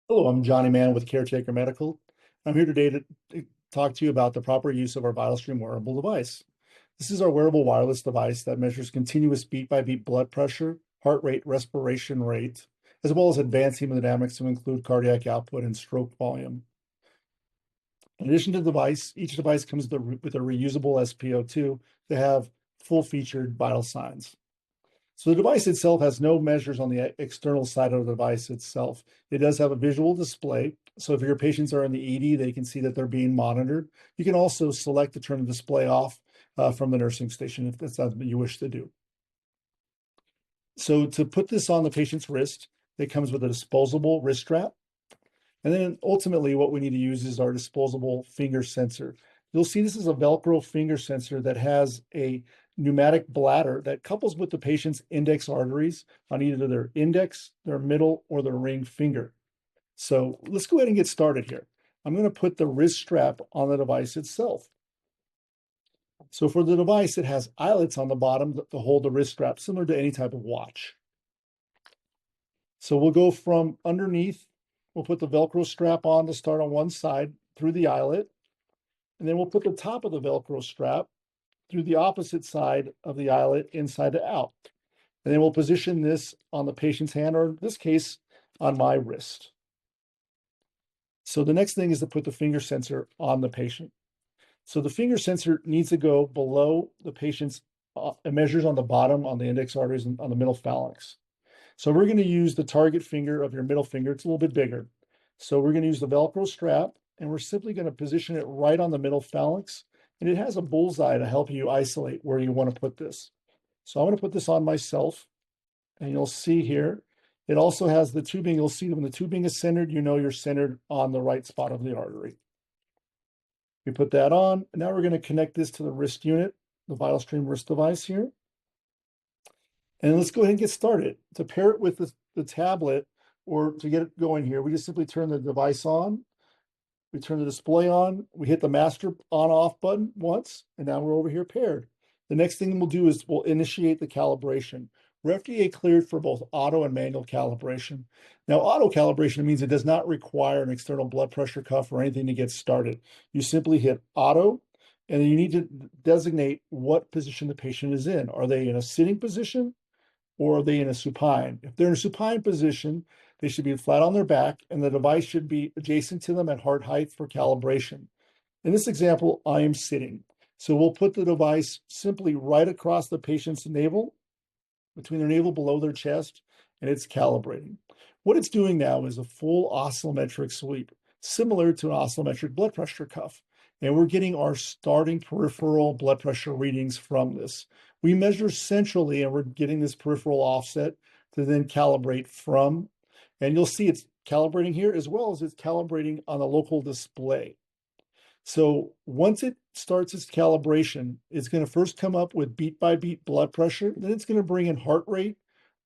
Hello, I'm Johnny Mann with Caretaker Medical. I'm here today to talk to you about the proper use of our VitalStream wearable device. This is our wearable wireless device that measures continuous beat-by-beat blood pressure, heart rate, respiration rate, as well as advanced hemodynamics to include cardiac output and stroke volume. In addition to the device, each device comes with a reusable SpO2 to have full-featured vital signs. So the device itself has no measures on the external side of the device itself. It does have a visual display. So if your patients are in the ED, they can see that they're being monitored. You can also select to turn the display off from the nursing station if that's something you wish to do. So to put this on the patient's wrist, it comes with a disposable wrist strap. And then ultimately what we need to use is our disposable finger sensor. You'll see this is a Velcro finger sensor that has a pneumatic bladder that couples with the patient's index arteries on either their index, their middle, or their ring finger. So let's go ahead and get started here. I'm going to put the wrist strap on the device itself. So for the device, it has eyelets on the bottom to hold the wrist strap, similar to any type of watch. So we'll go from underneath. We'll put the Velcro strap on to start on one side through the eyelet. And then we'll put the top of the Velcro strap through the opposite side of the eyelet, inside to out. And then we'll position this on the patient's hand, or in this case, on my wrist. So the next thing is to put the finger sensor on the patient. So the finger sensor needs to go below the patient's, it measures on the bottom, on the index arteries, and on the middle phalanx. So we're going to use the target finger of your middle finger. It's a little bit bigger. So we're going to use the Velcro strap, and we're simply going to position it right on the middle phalanx. And it has a bullseye to help you isolate where you want to put this. So I'm going to put this on myself, and you'll see here, it also has the tubing. You'll see that when the tubing is centered, you know you're centered on the right spot of the artery. We put that on, and now we're going to connect this to the wrist unit, the VitalStream wrist device here. And let's go ahead and get started. To pair it with the tablet, or to get it going here, we just simply turn the device on. We turn the display on. We hit the master on-off button once, and now we're over here paired. The next thing we'll do is we'll initiate the calibration. We're FDA cleared for both auto and manual calibration. Now, auto calibration means it does not require an external blood pressure cuff or anything to get started. You simply hit auto, and then you need to designate what position the patient is in. Are they in a sitting position, or are they in a supine? If they're in a supine position, they should be flat on their back, and the device should be adjacent to them at heart height for calibration. In this example, I am sitting. So we'll put the device simply right across the patient's navel, between their navel below their chest, and it's calibrating. What it's doing now is a full oscillometric sweep, similar to an oscillometric blood pressure cuff. And we're getting our starting peripheral blood pressure readings from this. We measure centrally, and we're getting this peripheral offset to then calibrate from. And you'll see it's calibrating here as well as it's calibrating on the local display. So once it starts its calibration, it's going to first come up with beat-by-beat blood pressure. Then it's going to bring in heart rate,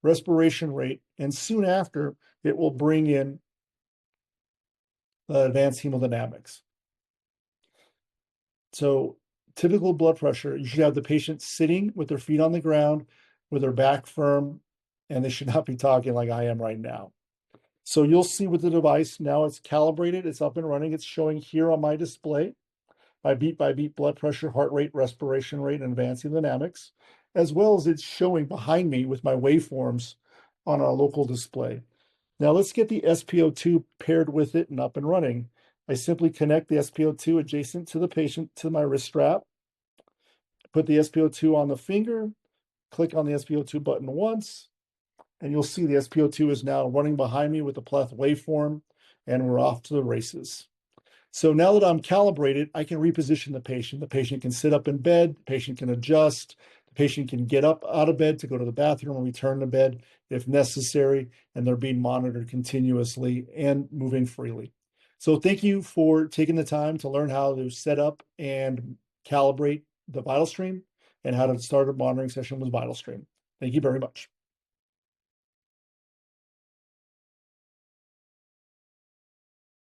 respiration rate, and soon after, it will bring in advanced hemodynamics. So typical blood pressure, you should have the patient sitting with their feet on the ground, with their back firm, and they should not be talking like I am right now. So you'll see with the device, now it's calibrated, it's up and running. It's showing here on my display by beat blood pressure, heart rate, respiration rate, and advanced hemodynamics, as well as it's showing behind me with my waveforms on our local display. Now let's get the SpO2 paired with it and up and running. I simply connect the SpO2 adjacent to the patient to my wrist strap, put the SpO2 on the finger, click on the SpO2 button once, and you'll see the SpO2 is now running behind me with the Pleth waveform, and we're off to the races. So now that I'm calibrated, I can reposition the patient. The patient can sit up in bed, the patient can adjust, the patient can get up out of bed to go to the bathroom and return to bed if necessary, and they're being monitored continuously and moving freely. So thank you for taking the time to learn how to set up and calibrate the VitalStream and how to start a monitoring session with VitalStream. Thank you very much.